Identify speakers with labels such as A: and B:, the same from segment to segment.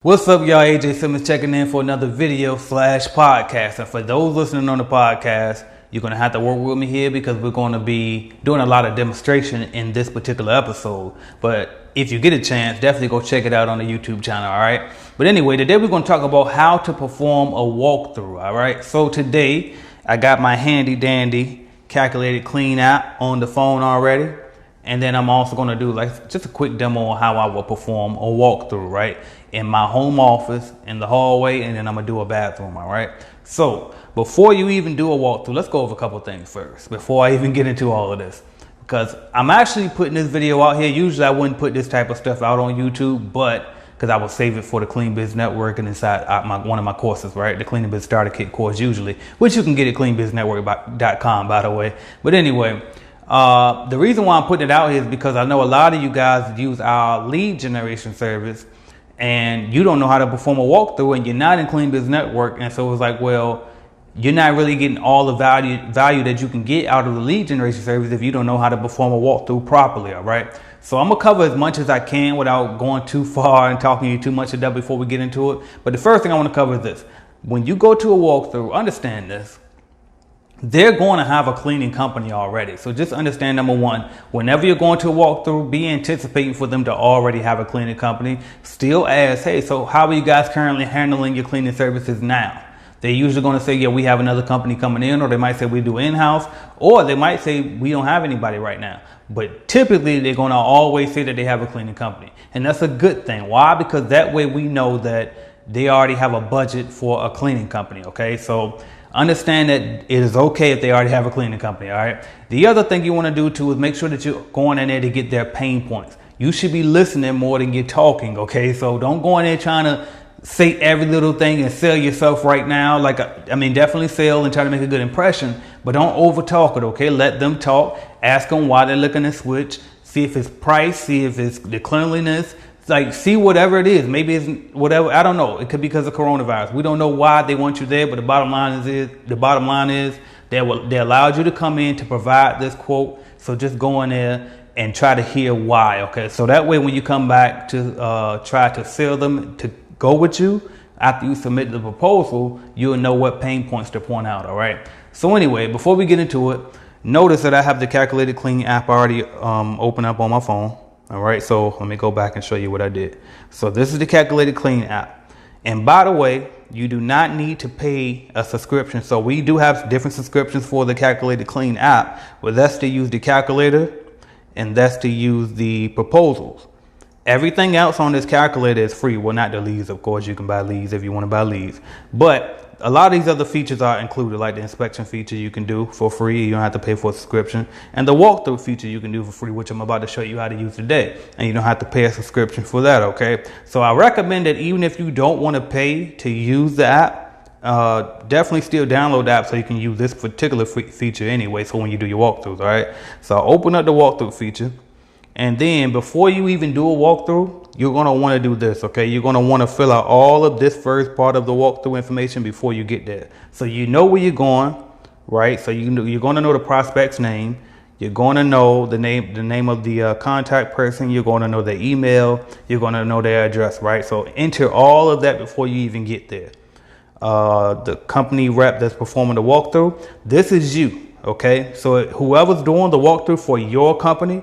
A: What's up, y'all? AJ Simmons checking in for another video / podcast. And for those listening on the podcast, you're going to have to work with me here because we're going to be doing a lot of demonstration in this particular episode. But if you get a chance, definitely go check it out on the YouTube channel, all right? But anyway, today we're going to talk about how to perform a walkthrough, all right? So today, I got my handy dandy calculated clean app on the phone already. And then I'm also going to do like just a quick demo on how I will perform a walkthrough, right? In my home office, in the hallway, and then I'm going to do a bathroom, all right? So before you even do a walkthrough, let's go over a couple things first before I even get into all of this. Because I'm actually putting this video out here. Usually I wouldn't put this type of stuff out on YouTube, but because I will save it for the Clean Biz Network and inside one of my courses, right? The Clean Biz Starter Kit course usually, which you can get at cleanbiznetwork.com, by the way. But anyway, the reason why I'm putting it out here is because I know a lot of you guys use our lead generation service and you don't know how to perform a walkthrough and you're not in Clean Biz Network. And so it's like, well, you're not really getting all the value that you can get out of the lead generation service if you don't know how to perform a walkthrough properly, all right? So I'm gonna cover as much as I can without going too far and talking to you too much of that before we get into it. But the first thing I wanna cover is this. When you go to a walkthrough, understand this. They're going to have a cleaning company already. So just understand, number one, whenever you're going to a walkthrough, be anticipating for them to already have a cleaning company. Still ask, hey, so how are you guys currently handling your cleaning services now? They're usually going to say, yeah, we have another company coming in, or they might say we do in-house, or they might say we don't have anybody right now. But typically they're going to always say that they have a cleaning company. And that's a good thing. Why? Because that way we know that they already have a budget for a cleaning company, okay? So understand that it is okay if they already have a cleaning company, all right? The other thing you want to do too is make sure that you're going in there to get their pain points. You should be listening more than you're talking, okay? So don't go in there trying to say every little thing and sell yourself right now. Like, I mean, definitely sell and try to make a good impression, but don't over talk it, okay? Let them talk. Ask them why they're looking to switch. See if it's price, see if it's the cleanliness. Like, see whatever it is. Maybe it's whatever. I don't know. It could be because of coronavirus. We don't know why they want you there, but the bottom line is they allowed you to come in to provide this quote. So just go in there and try to hear why. Okay. So that way, when you come back to try to sell them to go with you after you submit the proposal, you'll know what pain points to point out. All right. So anyway, before we get into it, notice that I have the Calculated Clean app already open up on my phone. All right, so let me go back and show you what I did. So this is the Calculated Clean app. And by the way, you do not need to pay a subscription. So we do have different subscriptions for the Calculated Clean app, but that's to use the calculator and that's to use the proposals. Everything else on this calculator is free. Well, not the leads, of course. You can buy leads if you want to buy leads. But a lot of these other features are included, like the inspection feature you can do for free. You don't have to pay for a subscription. And the walkthrough feature you can do for free, which I'm about to show you how to use today. And you don't have to pay a subscription for that, okay? So I recommend that even if you don't want to pay to use the app, definitely still download the app so you can use this particular feature anyway, so when you do your walkthroughs, all right? So I'll open up the walkthrough feature. And then before you even do a walkthrough, you're going to want to do this, okay? You're going to want to fill out all of this first part of the walkthrough information before you get there. So you know where you're going, right? So you're going to know the prospect's name. You're going to know the name of the contact person. You're going to know their email. You're going to know their address, right? So enter all of that before you even get there. The company rep that's performing the walkthrough, this is you, okay? So whoever's doing the walkthrough for your company,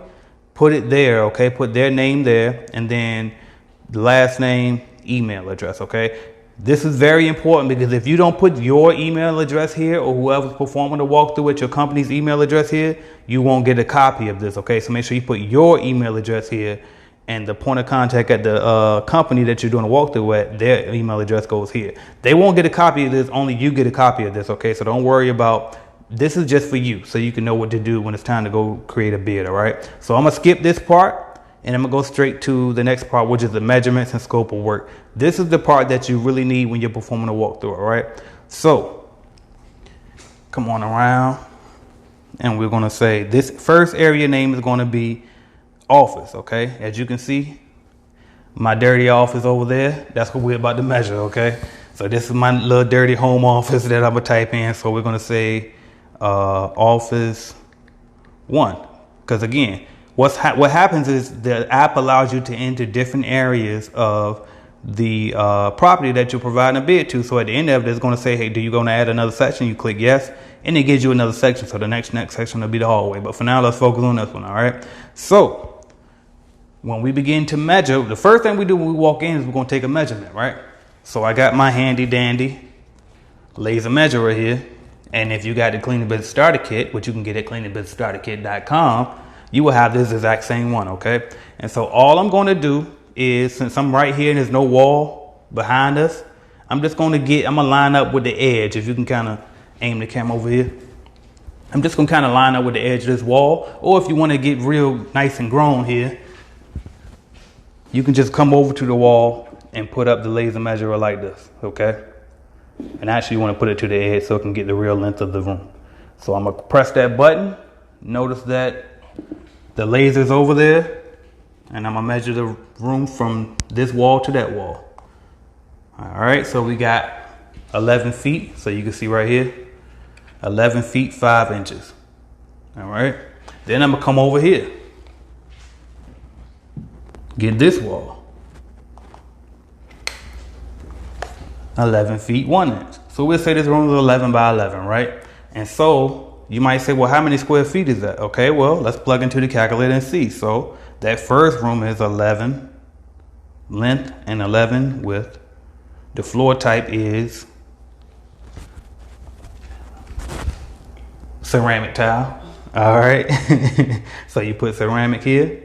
A: put it there, okay? Put their name there and then the last name, email address, okay? This is very important because if you don't put your email address here or whoever's performing the walkthrough with your company's email address here, you won't get a copy of this, okay? So make sure you put your email address here and the point of contact at the company that you're doing a walkthrough at, their email address goes here. They won't get a copy of this, only you get a copy of this, okay? So don't worry about. This is just for you so you can know what to do when it's time to go create a bid, all right? So I'm going to skip this part and I'm going to go straight to the next part, which is the measurements and scope of work. This is the part that you really need when you're performing a walkthrough, all right? So come on around and we're going to say this first area name is going to be office, okay? As you can see, my dirty office over there, that's what we're about to measure, okay? So this is my little dirty home office that I'm going to type in. So we're going to say office 1, because again, what happens is the app allows you to enter different areas of the property that you're providing a bid to. So at the end of it, it's going to say, hey, do you going to add another section? You click yes, and it gives you another section. So the next section will be the hallway. But for now, let's focus on this one. All right. So when we begin to measure, the first thing we do when we walk in is we're going to take a measurement, right? So I got my handy dandy laser measurer here. And if you got the Cleaning Business Starter Kit, which you can get at cleaningbusinessstarterkit.com, you will have this exact same one, okay? And so all I'm going to do is, since I'm right here and there's no wall behind us, I'm going to line up with the edge. If you can kind of aim the camera over here. I'm just going to kind of line up with the edge of this wall. Or if you want to get real nice and grown here, you can just come over to the wall and put up the laser measurer like this, okay? And actually you want to put it to the edge so it can get the real length of the room. So I'm going to press that button. Notice that the laser's over there. And I'm going to measure the room from this wall to that wall. All right, so we got 11 feet. So you can see right here, 11 feet, 5 inches. All right, then I'm going to come over here. Get this wall. 11 feet, 1 inch. So we'll say this room is 11 by 11, right? And so you might say, well, how many square feet is that? Okay, well, let's plug into the calculator and see. So that first room is 11 length and 11 width. The floor type is ceramic tile. All right. So you put ceramic here.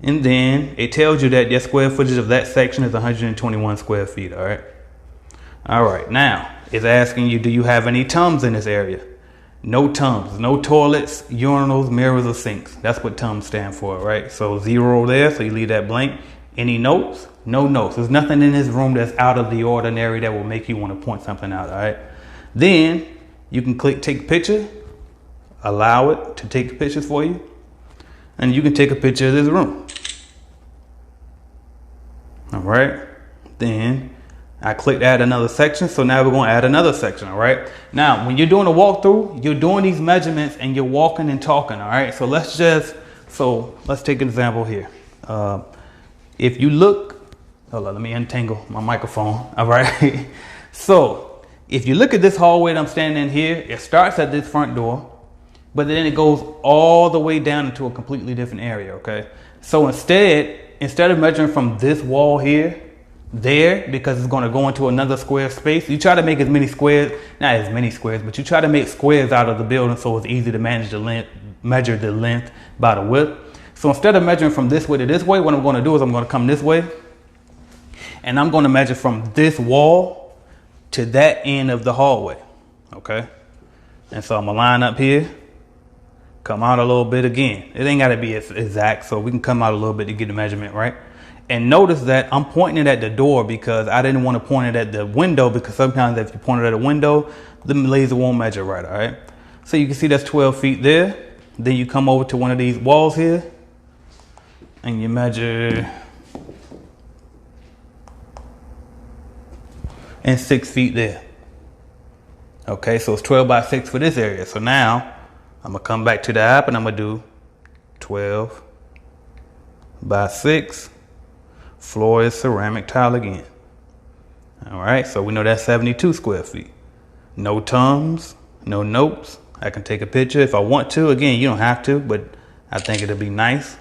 A: And then it tells you that the square footage of that section is 121 square feet. All right. All right, now it's asking you, do you have any tubs in this area? No tubs, no toilets, urinals, mirrors, or sinks. That's what tubs stand for, right? So 0 there, so you leave that blank. Any notes? No notes. There's nothing in this room that's out of the ordinary that will make you want to point something out, all right? Then you can click take picture, allow it to take pictures for you, and you can take a picture of this room. All right, then I clicked add another section. So now we're going to add another section. All right. Now, when you're doing a walkthrough, you're doing these measurements and you're walking and talking. All right. So let's take an example here. If you look, hold on, let me untangle my microphone. All right. So if you look at this hallway that I'm standing in here, it starts at this front door, but then it goes all the way down into a completely different area. Okay. So instead of measuring from this wall here, there, because it's going to go into another square space, you try to make as many squares, not as many squares, but you try to make squares out of the building so it's easy to measure the length by the width. So instead of measuring from this way to this way, what I'm going to do is I'm going to come this way and I'm going to measure from this wall to that end of the hallway. Okay. And so I'm going to line up here, come out a little bit again. It ain't got to be exact, so we can come out a little bit to get the measurement right. And notice that I'm pointing it at the door because I didn't want to point it at the window, because sometimes if you point it at a window, the laser won't measure right, all right? So you can see that's 12 feet there. Then you come over to one of these walls here and you measure and 6 feet there. Okay, so it's 12 by 6 for this area. So now I'm gonna come back to the app and I'm gonna do 12 by 6. Floor is ceramic tile again. All right, so we know that's 72 square feet. No tums, no notes. I can take a picture if I want to. Again, you don't have to, but I think it'll be nice.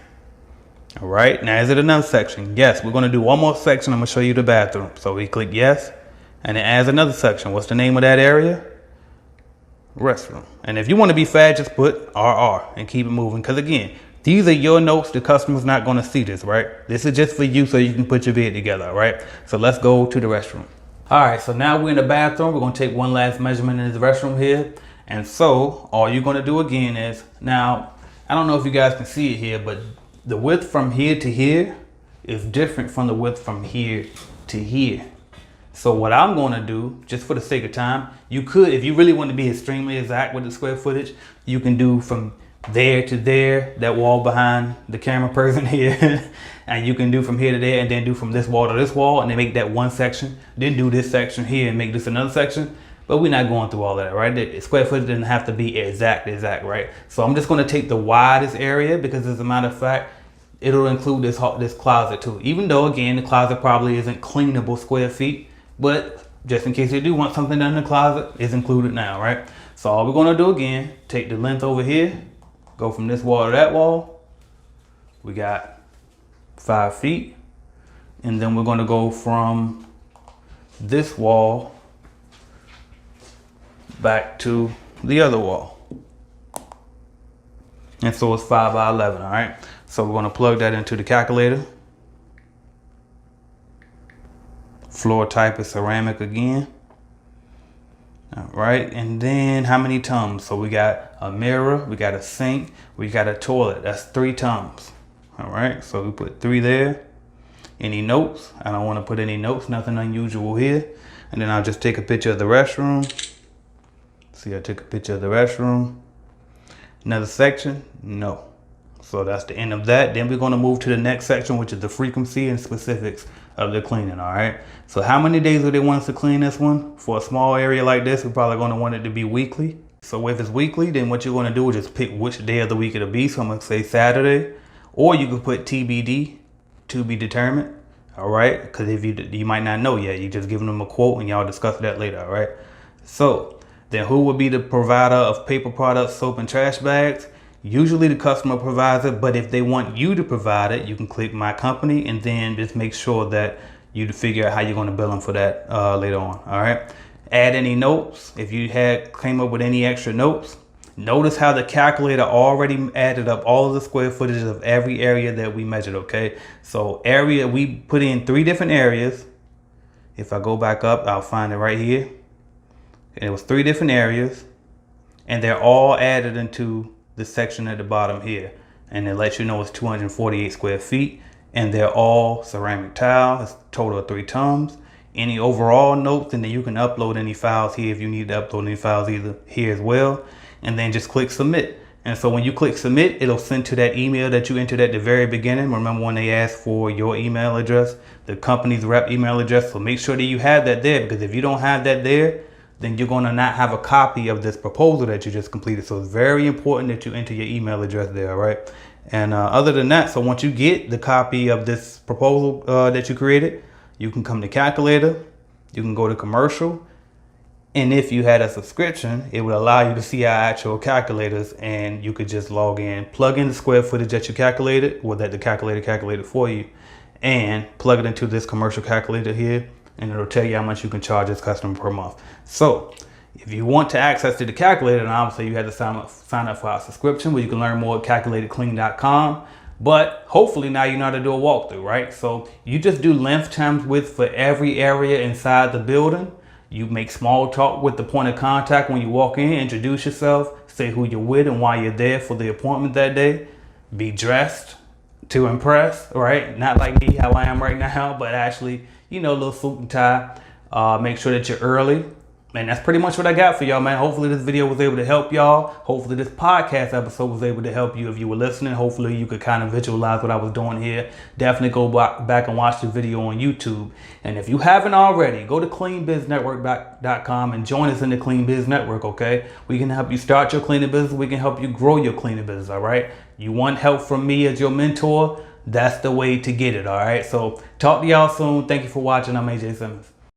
A: All right, now is it another section? Yes, we're gonna do one more section. I'm gonna show you the bathroom. So we click yes, and it adds another section. What's the name of that area? Restroom. And if you want to be fast, just put RR and keep it moving. Because again, these are your notes. The customer's not going to see this, right? This is just for you so you can put your bid together, all right? So let's go to the restroom. All right, so now we're in the bathroom. We're going to take one last measurement in the restroom here. And so all you're going to do again is, now, I don't know if you guys can see it here, but the width from here to here is different from the width from here to here. So what I'm going to do, just for the sake of time, you could, if you really want to be extremely exact with the square footage, you can do from there to there, that wall behind the camera person here, and you can do from here to there, and then do from this wall to this wall, and then make that one section, then do this section here and make this another section. But we're not going through all that, right? The square footage doesn't have to be exact, right? So I'm just going to take the widest area, because as a matter of fact, it'll include this closet too. Even though, again, the closet probably isn't cleanable square feet, but just in case you do want something done in the closet, it's included now, right? So all we're gonna do again, take the length over here, go from this wall to that wall. We got 5 feet. And then we're gonna go from this wall back to the other wall. And so it's 5 by 11, all right? So we're gonna plug that into the calculator. Floor type is ceramic again. All right, and then how many tums? So we got a mirror, we got a sink, we got a toilet. That's 3 tums. All right, so we put 3 there. Any notes? I don't want to put any notes, nothing unusual here. And then I'll just take a picture of the restroom. See, I took a picture of the restroom. Another section? No. So that's the end of that. Then we're going to move to the next section, which is the frequency and specifics of the cleaning, all right? So how many days do they want us to clean this one? For a small area like this, we're probably going to want it to be weekly. So if it's weekly, then what you're going to do is just pick which day of the week it'll be. So I'm going to say Saturday, or you could put TBD, to be determined, all right? Because if you might not know yet, you're just giving them a quote and y'all discuss that later, all right? So then who would be the provider of paper products, soap, and trash bags? Usually the customer provides it, but if they want you to provide it, you can click my company and then just make sure that you figure out how you're going to bill them for that later on. All right. Add any notes. If you came up with any extra notes, notice how the calculator already added up all of the square footage of every area that we measured. Okay. So area, we put in 3 different areas. If I go back up, I'll find it right here. And it was 3 different areas, and they're all added into the section at the bottom here, and it lets you know it's 248 square feet, and they're all ceramic tile. It's a total of 3 tums. Any overall notes, and then you can upload any files here if you need to upload any files either here as well, and then just click submit. And so when you click submit, it'll send to that email that you entered at the very beginning. Remember when they asked for your email address, the company's rep email address? So make sure that you have that there, because if you don't have that there, then you're going to not have a copy of this proposal that you just completed. So it's very important that you enter your email address there, all right? And other than that, so once you get the copy of this proposal that you created, you can come to calculator, you can go to commercial, and if you had a subscription, it would allow you to see our actual calculators, and you could just log in, plug in the square footage that you calculated, or that the calculator calculated for you, and plug it into this commercial calculator here, and it'll tell you how much you can charge this customer per month. So if you want to access to the calculator, then obviously you have to sign up for our subscription, where you can learn more at calculatedclean.com. But hopefully now you know how to do a walkthrough, right? So you just do length times width for every area inside the building. You make small talk with the point of contact when you walk in, introduce yourself, say who you're with and why you're there for the appointment that day. Be dressed to impress, right? Not like me, how I am right now, but actually, you know, a little suit and tie. Make sure that you're early. And that's pretty much what I got for y'all, man. Hopefully this video was able to help y'all. Hopefully this podcast episode was able to help you if you were listening. Hopefully you could kind of visualize what I was doing here. Definitely go back and watch the video on YouTube. And if you haven't already, go to cleanbiznetwork.com and join us in the Clean Biz Network, okay? We can help you start your cleaning business. We can help you grow your cleaning business, all right? You want help from me as your mentor? That's the way to get it, all right? So talk to y'all soon. Thank you for watching. I'm AJ Simmons.